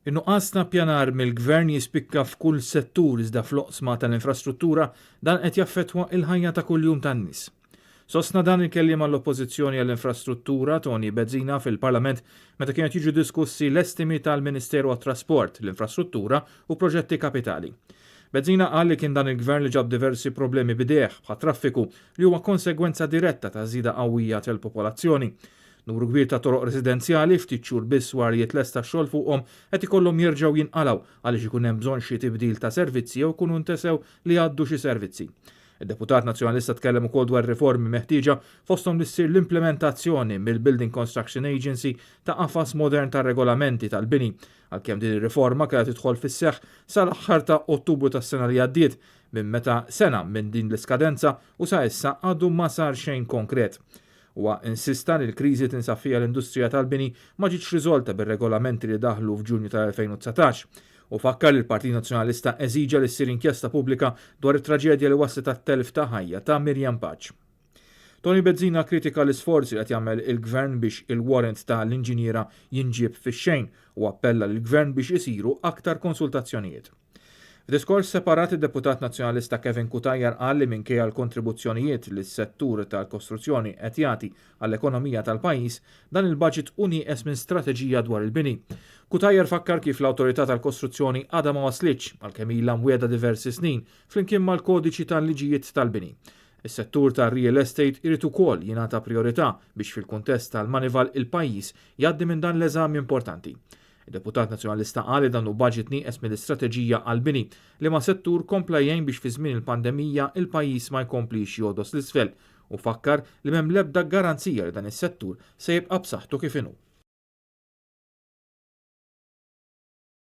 In-nuqqas ta' pjanar mill-gvern jispikka f'kull settur iżda fl-oqsma tal-infrastruttura dan qed jaffettwa il-ħajja ta' kuljum tan-nies. Sostna dan il-kelliem għall-oppożizzjoni għall-infrastruttura Tony Bezzina fil-Parlament meta kienet jiġu diskussi l-estimi tal-Ministeru għat-Trasport, l-Infrastruttura u Proġetti Kapitali. Bezzina qal li kien dan il-gvern li ġab diversi problemi bidejh bħat traffiku li huwa konsegwenza diretta ta' żieda qawwija tal-popolazzjoni. Numru kbir ta' toroq residenzjali ftit xhur biss wara jitlesta x-xogħol fuqhom qed ikollhom jerġgħu jinqalgħu għaliex ikun hemm bżonn xi tibdil ta' servizzi jew ikunu ntesew li għaddu xi servizzi. Id-deputat nazzjonalista tkellem ukoll dwar riformi meħtieġa fosthom li ssir l-implementazzjoni mill-Building Construction Agency ta' qafas modern ta' regolamenti tal-bini, għalkemm din ir-riforma kellha tidħol fis-seħħ sal-aħħar ta' Ottubru tas-sena li għaddiet minn meta sena minn din l-iskadenza u sa issa għadu ma sar xejn konkret. Huwa insista li l-kriżi tinsab fiha l-industrija tal-bini ma ġietx riżolta bir-regolamenti li daħlu f'Ġunju tal-2019 u fakkar li l-Partit Nazzjonalista eżiġa li ssir inkjesta pubblika dwar it-traġedja li wasslet tat-telf ta' ħajja ta' Mirjam Paċ. Tony Bezzina kritika l-isforzi qed jagħmel il-Gvern biex il-warrant ta' l-inġiniera jinġieb fix-xejn u appella lill-Gvern biex isiru aktar konsultazzjonijiet. F'diskors separat id-Deputat Nazzjonalista Kevin Kutajjar qal li minkejja l-kontribuzzjonijiet li s-settur tal-kostruzzjoni qed jagħti għall-ekonomija tal-pajjiż dan il-budget unieqes minn strateġija dwar il-bini. Kutajjar fakkar kif l-Awtorità tal-Kostruzzjoni għadha ma waslitx għalkemm ilha mwiegħda diversi snin flimkien mal-kodiċi tal-liġijiet tal-bini. Is-settur tar-real estate irid ukoll jingħata priorità biex fil-kuntest tal-manival il-pajjiż jgħaddi minn dan l-eżami importanti. Il-Deputat Nazzjonalista qal li dan hu budget nieqes mill-istrateġija għall-bini li ma' settur kompla jgħin biex fi żmien il-pandemija il-pajjiż ma jkomplix jgħodos l-isfel u fakkar li m'hemm l-ebda garanzija li dan is-settur se jibqa' b'saħħtu kif inhu.